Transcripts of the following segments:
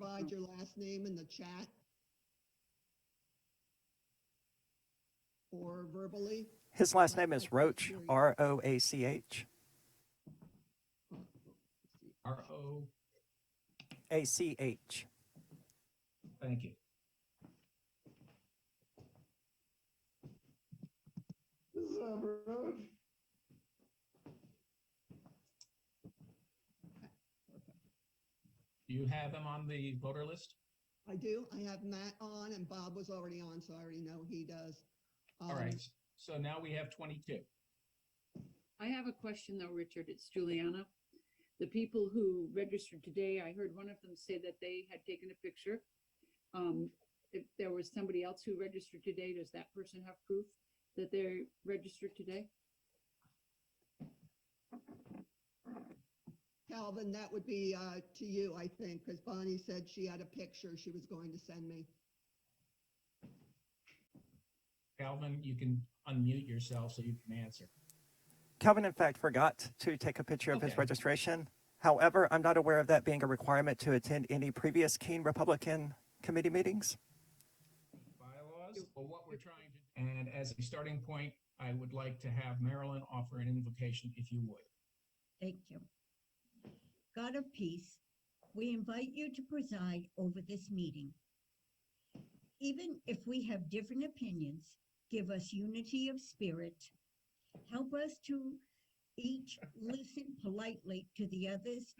provide your last name in the chat? Or verbally? His last name is Roach, R-O-A-C-H. R-O-A-C-H. Thank you. Do you have him on the voter list? I do. I have Matt on, and Bob was already on, so I already know he does. All right, so now we have 22. I have a question though, Richard. It's Juliana. The people who registered today, I heard one of them say that they had taken a picture. If there was somebody else who registered today, does that person have proof that they're registered today? Calvin, that would be to you, I think, because Bonnie said she had a picture she was going to send me. Calvin, you can unmute yourself so you can answer. Calvin, in fact, forgot to take a picture of his Okay. registration. However, I'm not aware of that being a requirement to attend any previous Keene Republican Committee meetings. Bylaws, or what we're trying to, and as a starting point, I would like to have Marilyn offer an invocation, if you would. Thank you. God of peace, we invite you to preside over this meeting. Even if we have different opinions, give us unity of spirit. Help us to each listen politely to the others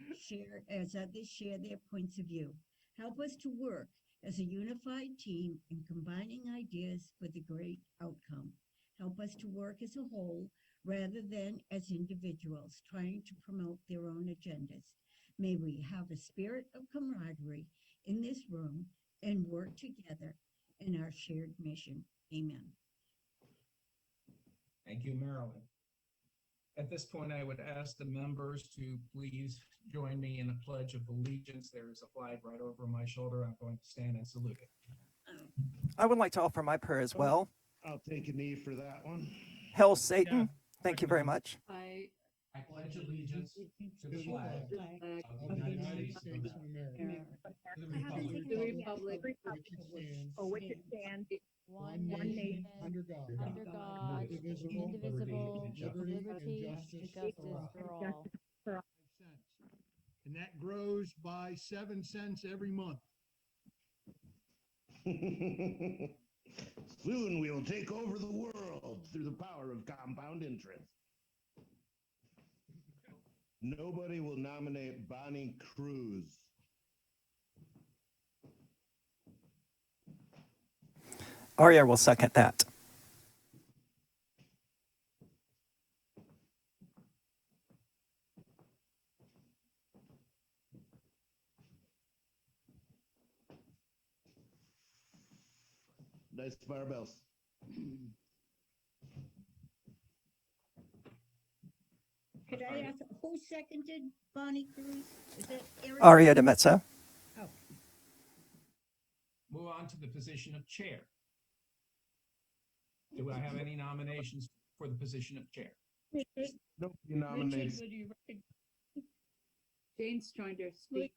as others share their points of view. Help us to work as a unified team in combining ideas for the great outcome. Help us to work as a whole rather than as individuals trying to promote their own agendas. May we have a spirit of camaraderie in this room and work together in our shared mission. Amen. Thank you, Marilyn. At this point, I would ask the members to please join me in a pledge of allegiance. There is a flag right over my shoulder. I'm going to stand and salute it. I would like to offer my prayer as well. I'll take a knee for that one. Hail Satan. Thank you very much. I pledge allegiance to the flag of the United States of America, to the republic for which it stands, one nation, under God, indivisible, with liberty and justice for all. And that grows by 7 cents every month. Soon we will take over the world through the power of compound interest. Nobody will nominate Bonnie Cruz. Aria will second that. Nice barbells. Could I ask, who seconded Bonnie Cruz? Is that Aria DiMezzo. Oh, move on to the position of chair. Do I have any nominations for the position of chair? Nobody nominates. Richard, would you recognize Jane's trying to speak.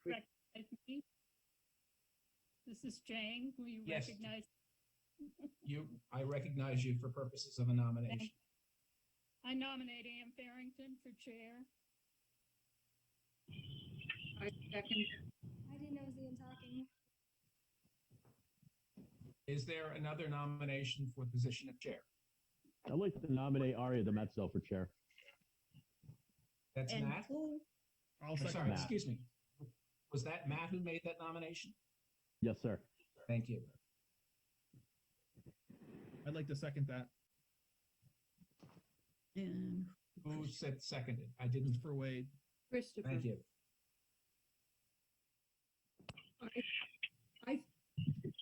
me? This is Jane. Will you Yes. recognize? I recognize you for purposes of a nomination. I nominate Ann Farrington for chair. I second. I didn't know it was Ian talking. Is there another nomination for the position of chair? I'd like to nominate Aria DiMezzo for chair. That's and Matt? who? I'm sorry, excuse me. Was that Matt who made that nomination? Yes, sir. Thank you. I'd like to second that. And Who said seconded? I didn't. For Wade. Christopher. Thank you.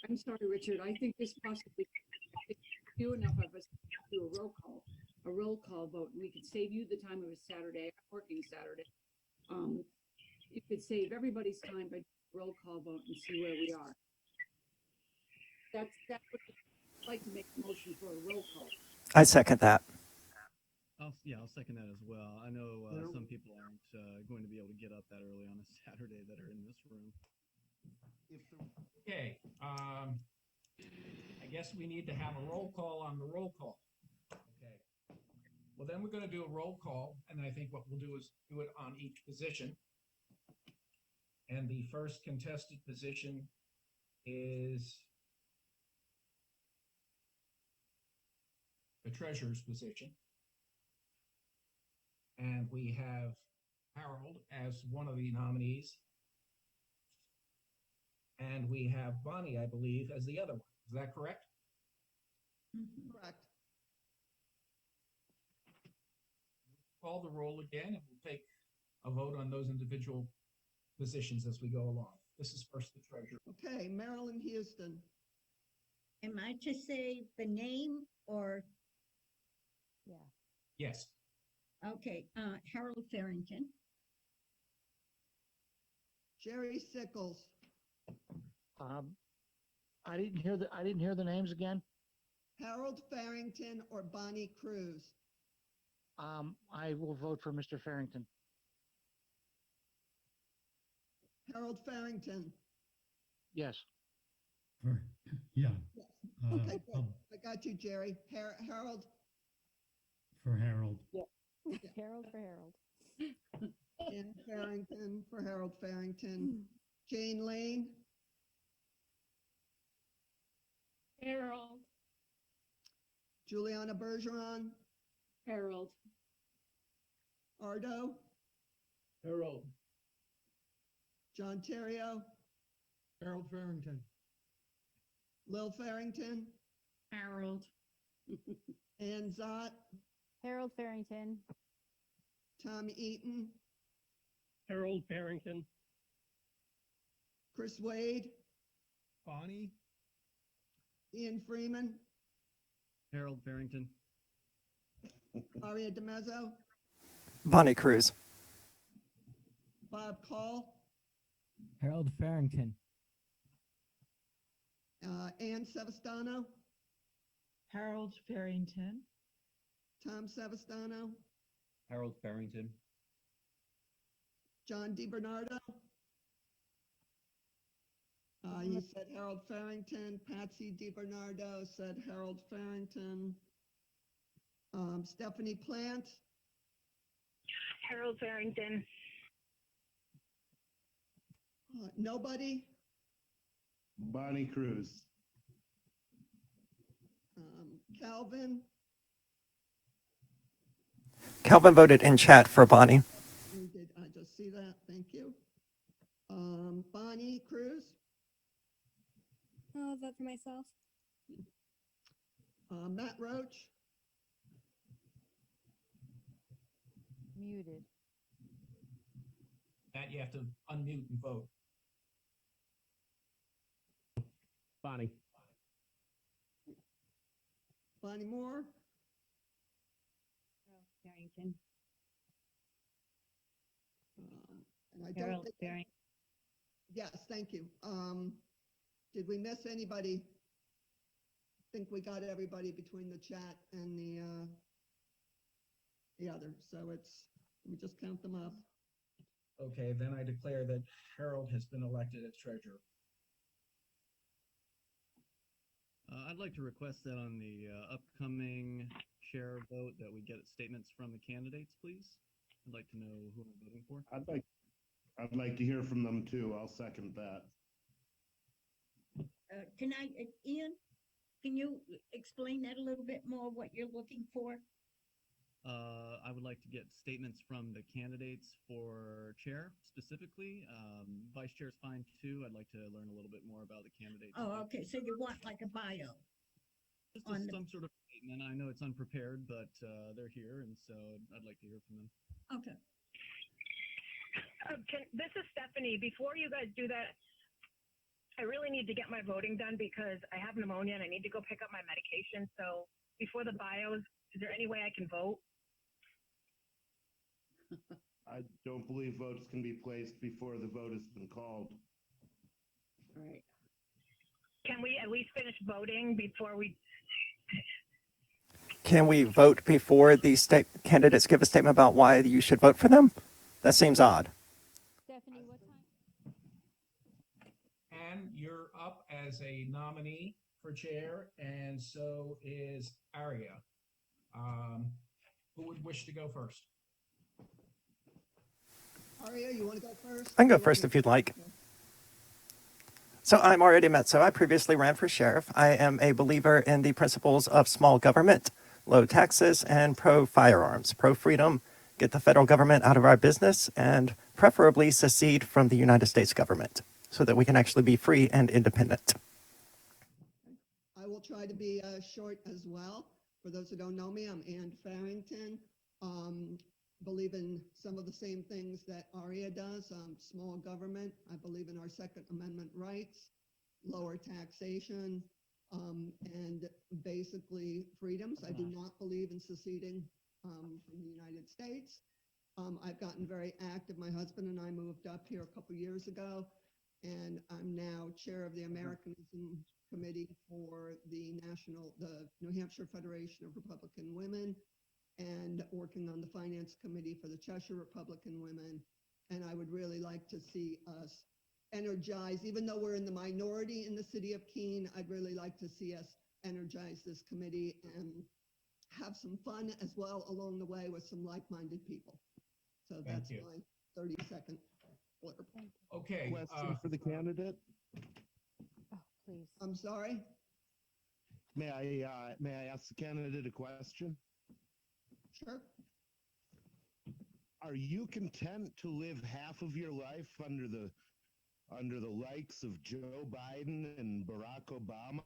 I'm sorry, Richard. I think this possibly, if few enough of us do a roll call vote, and we could save you the time of a Saturday, working Saturday. You could save everybody's time by roll call vote and see where we are. That's what I'd like to make a motion for a roll call. I second that. I'll second that as well. I know some people aren't going to be able to get up that early on a Saturday that are in this room. If I guess we need to have a roll call on the roll call. Okay. Well, then we're going to do a roll call, and I think what we'll do is do it on each position. And the first contested position is the treasurer's position. And we have Harold as one of the nominees. And we have Bonnie, I believe, as the other one. Is that correct? Correct. Call the roll again, and we'll take a vote on those individual positions as we go along. This is first the treasurer. Okay, Marilyn Houston. Am I to say the name or, Yeah. Yes. okay, Harold Farrington, Jerry Sickles. I didn't hear the names again. Harold Farrington or Bonnie Cruz. I will vote for Mr. Farrington. Harold Farrington. Yes. Yeah. Yes. Okay, good. I got you, Jerry. Harold. For Harold. Harold for Harold. And Farrington for Harold Farrington. Jane Lane. Harold. Juliana Bergeron. Harold. Ardo. Harold. John Terrio. Harold Farrington. Lil Farrington. Harold. Ann Zott. Harold Farrington. Tom Eaton. Harold Farrington. Chris Wade. Bonnie. Ian Freeman. Harold Farrington. Aria DiMezzo. Bonnie Cruz. Bob Call. Harold Farrington. Ann Sevastano. Harold Farrington. Tom Sevastano. Harold Farrington. John DiBernardo. He said Harold Farrington. Patsy DiBernardo said Harold Farrington. Stephanie Plant. Harold Farrington. Nobody. Bonnie Cruz. Calvin. Calvin voted in chat for Bonnie. We did. I just see that. Thank you. Bonnie Cruz. I'll vote for myself. Matt Roach. Muted. Matt, you have to unmute and vote. Bonnie. Bonnie Moore. Farrington. And I don't Harold think, Farrington. yes, thank you. Did we miss anybody? I think we got everybody between the chat and the other. So it's, let me just count them up. Okay, then I declare that Harold has been elected as treasurer. I'd like to request that on the upcoming chair vote that we get statements from the candidates, please. I'd like to know who I'm voting for. I'd like to hear from them too. I'll second that. Ian, can you explain that a little bit more, what you're looking for? I would like to get statements from the candidates for chair specifically. Vice chair is fine too. I'd like to learn a little bit more about the candidates. Oh, okay. So you want like a bio? Just some sort of statement. I know it's unprepared, but they're here, and so I'd like to hear from them. Okay. This is Stephanie. Before you guys do that, I really need to get my voting done because I have pneumonia and I need to go pick up my medication. So before the bios, is there any way I can vote? I don't believe votes can be placed before the vote has been called. All right. Can we at least finish voting before we? Can we vote before the candidates give a statement about why you should vote for them? That seems odd. Stephanie, what time? Ken, you're up as a nominee for chair, and so is Aria. Who would wish to go first? Aria, you want to go first? I can go first if you'd like. So I'm Aria DiMezzo. I previously ran for sheriff. I am a believer in the principles of small government, low taxes, and pro-firearms, pro-freedom, get the federal government out of our business, and preferably secede from the United States government so that we can actually be free and independent. I will try to be short as well. For those who don't know me, I'm Ann Farrington. Believe in some of the same things that Aria does. Small government. I believe in our Second Amendment rights, lower taxation, and basically freedoms. I do not believe in seceding from the United States. I've gotten very active. My husband and I moved up here a couple years ago, and I'm now chair of the Americanism Committee for the New Hampshire Federation of Republican Women, and working on the Finance Committee for the Cheshire Republican Women. And I would really like to see us energize, even though we're in the minority in the city of Keene, I'd really like to see us energize this committee and have some fun as well along the way with some like-minded people. So that's my 30-second blurb. Okay. Question for the candidate? Oh, please. I'm sorry? May I ask the candidate a question? Sure. Are you content to live half of your life under the likes of Joe Biden and Barack Obama?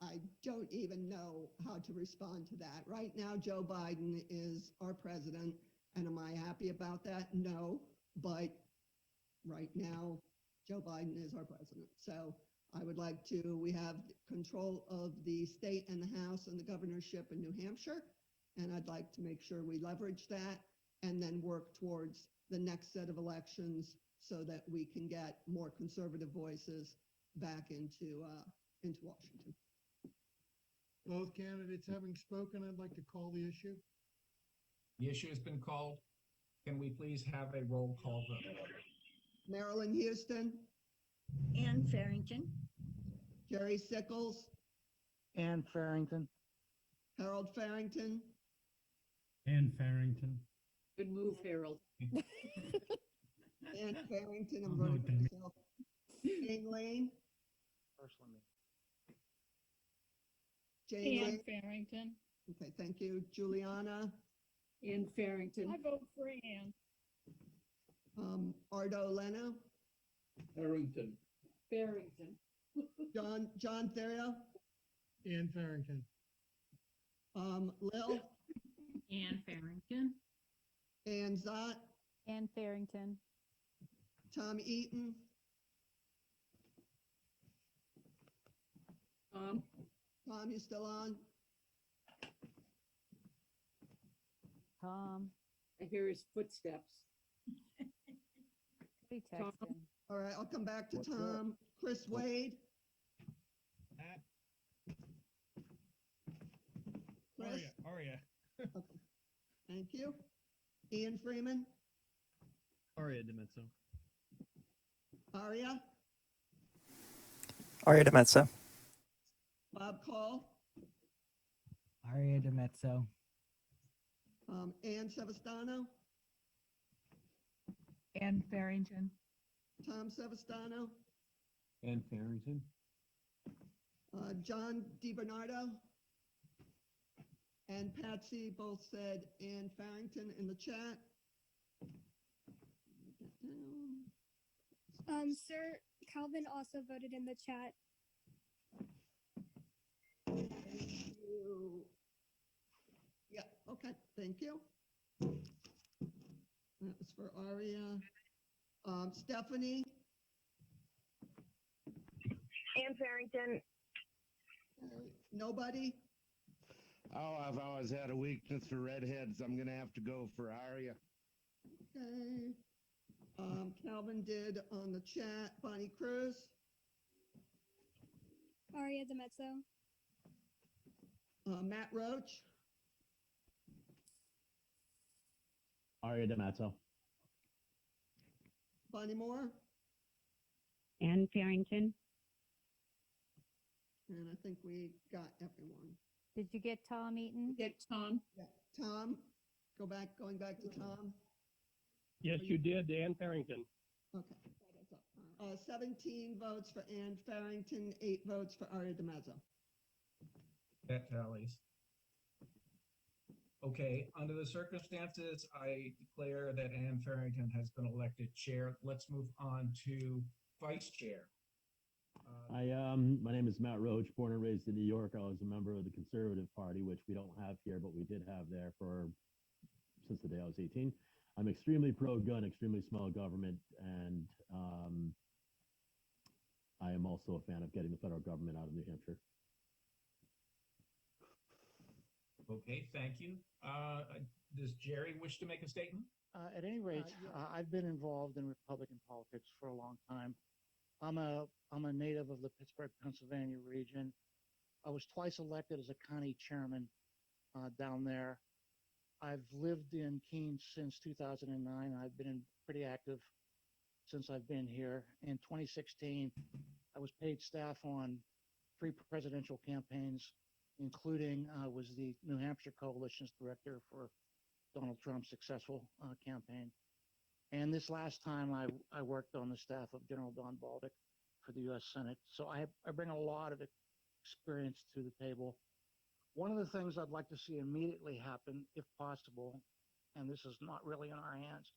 I don't even know how to respond to that. Right now, Joe Biden is our president, and am I happy about that? No, but right now, Joe Biden is our president. So I would like to, we have control of the state and the House and the governorship in New Hampshire, and I'd like to make sure we leverage that and then work towards the next set of elections so that we can get more conservative voices back into Washington. Both candidates having spoken, I'd like to call the issue. The issue has been called. Can we please have a roll call vote? Marilyn Houston. Ann Farrington. Jerry Sickles. Ann Farrington. Harold Farrington. Ann Farrington. Good move, Harold. Ann Farrington, I'm I'll voting vote for Demi. myself. Jane Lane. Jane Ann Lane. Farrington. Okay, thank you. Juliana. Ann Farrington. I vote for Ann. Ardo Leno. Harrington. Farrington. John Therio. Ann Farrington. Lil. Ann Farrington. Ann Zott. Ann Farrington. Tom Eaton. Tom, you still on? Tom. I hear his footsteps. Be texting. All right, I'll come back to Tom. Chris Wade. Chris? Aria. Okay. Thank you. Ian Freeman. Aria DiMezzo. Aria. Aria DiMezzo. Bob Call. Aria DiMezzo. Ann Sevastano. Ann Farrington. Tom Sevastano. Ann Farrington. John DiBernardo. And Patsy both said Ann Farrington in the chat. Sir, Calvin also voted in the chat. Thank you. Yeah, okay, thank you. That was for Aria. Stephanie. Ann Farrington. Nobody? Oh, I've always had a weakness for redheads. I'm going to have to go for Aria. Okay. Calvin did on the chat. Bonnie Cruz. Aria DiMezzo. Matt Roach. Aria DiMezzo. Bonnie Moore, Ann Farrington. and I think we got everyone. Did you get Tom Eaton? Get Tom. Yeah. Tom, going back to Tom. Yes, you did, Ann Farrington. Okay. 17 votes for Ann Farrington, 8 votes for Aria DiMezzo. That tallies. Okay, under the circumstances, I declare that Ann Farrington has been elected chair. Let's move on to vice chair. My name is Matt Roach, born and raised in New York. I was a member of the Conservative Party, which we don't have here, but we did have there since the day I was 18. I'm extremely pro-gun, extremely small government, and I am also a fan of getting the federal government out of New Hampshire. Okay, thank you. Does Jerry wish to make a statement? At any rate, I've been involved in Republican politics for a long time. I'm a native of the Pittsburgh, Pennsylvania region. I was twice elected as a county chairman down there. I've lived in Keene since 2009. I've been pretty active since I've been here. In 2016, I was paid staff on 3 presidential campaigns, including was the New Hampshire Coalition's director for Donald Trump's successful campaign. And this last time I worked on the staff of General Don Baldick for the U.S. Senate. So I bring a lot of experience to the table. One of the things I'd like to see immediately happen, if possible, and this is not really in our hands,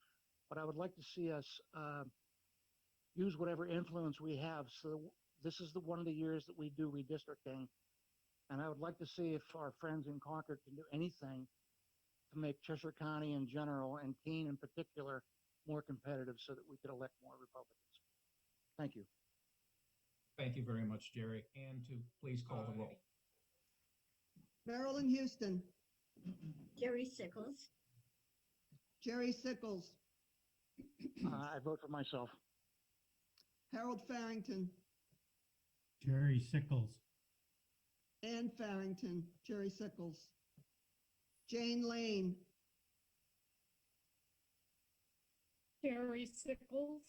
but I would like to see us use whatever influence we have. So this is one of the years that we do redistricting. And I would like to see if our friends in Concord can do anything to make Cheshire County in general and Keene in particular more competitive so that we could elect more Republicans. Thank you. Thank you very much, Jerry. And to please call the roll. Marilyn Houston, Jerry Sickles, Jerry Sickles, I vote for myself. Harold Farrington, Jerry Sickles, Ann Farrington, Jerry Sickles, Jane Lane, Jerry Sickles.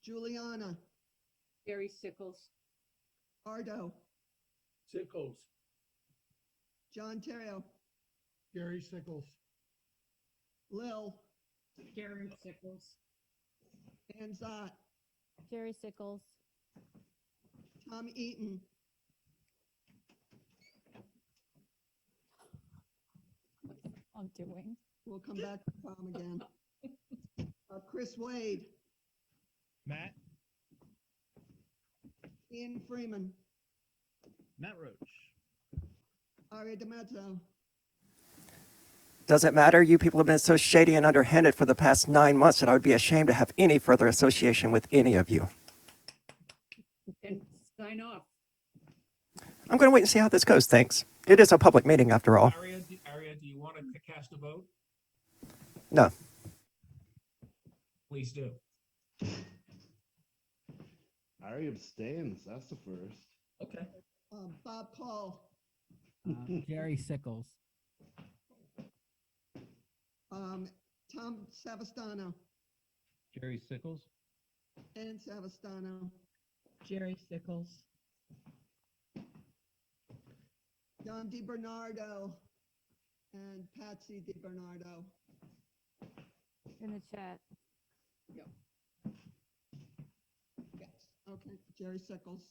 Juliana, Jerry Sickles. Ardo, Sickles. John Terrio, Gary Sickles, Lil, Jerry Sickles. Ann Zott, Jerry Sickles. Tom Eaton, I'm doing. we'll come back to Tom again. Chris Wade, Matt? Ian Freeman, Matt Roach. Aria DiMezzo, Doesn't matter. You people have been so shady and underhanded for the past 9 months that I would be ashamed to have any further association with any of you. And sign off. I'm going to wait and see how this goes. Thanks. It is a public meeting after all. Aria, do you want to cast a vote? No. Please do. Aria abstains. That's the first. Okay. Bob Paul, Jerry Sickles, Tom Savastano, Jerry Sickles. Ann Savastano, Jerry Sickles. John DiBernardo, and Patsy DiBernardo. In the chat. Yep. Yes, okay, Jerry Sickles.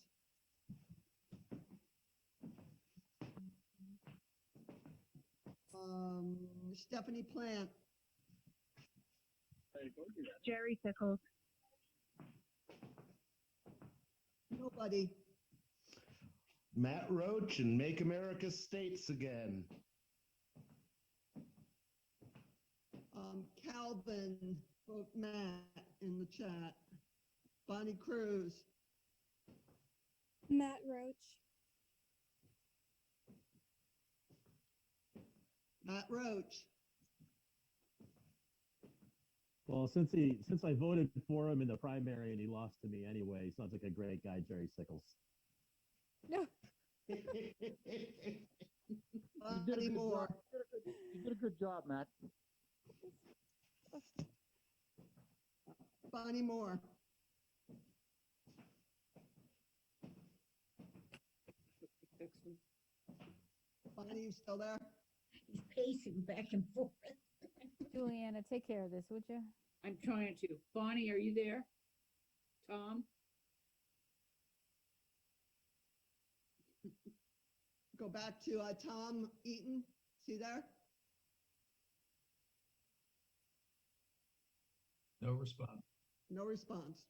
Stephanie Plant, Jerry Sickles. nobody. Matt Roach and Make America States Again. Calvin, vote Matt in the chat. Bonnie Cruz, Matt Roach. Matt Roach, Well, since I voted for him in the primary and he lost to me anyway, he sounds like a great guy, Jerry Sickles. No. Bonnie Moore, You did a good job, Matt. Bonnie Moore. Bonnie, you still there? He's pacing back and forth. Juliana, take care of this, would you? I'm trying to. Bonnie, are you there? Tom? Go back to Tom Eaton. See there? No response. No response.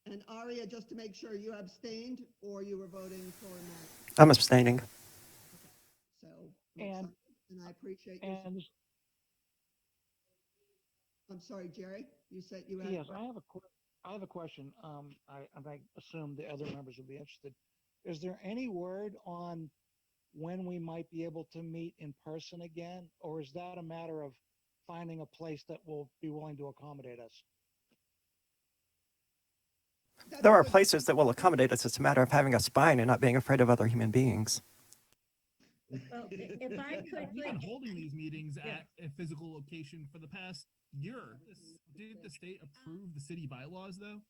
And Aria, just to make sure, you abstained or you were voting for Matt? I'm abstaining. So, And I appreciate your. And I'm sorry, Jerry, you said you had. yes, I have a question. I assume the other members will be interested. Is there any word on when we might be able to meet in person again, or is that a matter of finding a place that will be willing to accommodate us? There are places that will accommodate us. It's a matter of having a spine and not being afraid of other human beings. Well, if I could, We've been holding these meetings at a physical location for the past year. Did the state approve the city bylaws, though?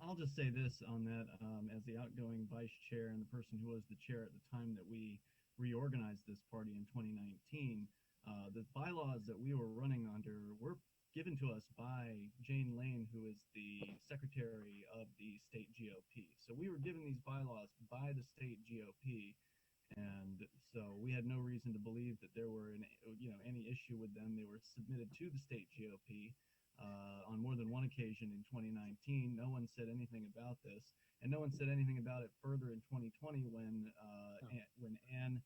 I'll just say this on that, as the outgoing vice chair and the person who was the chair at the time that we reorganized this party in 2019, the bylaws that we were running under were given to us by Jane Lane, who is the secretary of the state GOP. So we were given these bylaws by the state GOP. And so we had no reason to believe that there were any issue with them. They were submitted to the state GOP on more than one occasion in 2019. No one said anything about this, and no one said anything about it further in 2020 when Ann,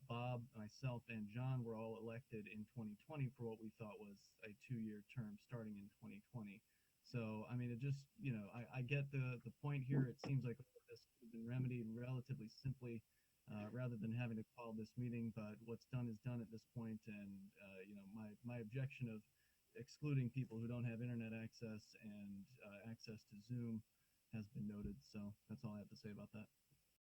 Bob, myself, and John were all elected in 2020 for what we thought was a 2-year term starting in 2020. So I mean, it just I get the point here. It seems like this could have been remedied relatively simply. Rather than having to call this meeting, but what's done is done at this point, and my objection of excluding people who don't have internet access and access to Zoom has been noted. So that's all I have to say about that.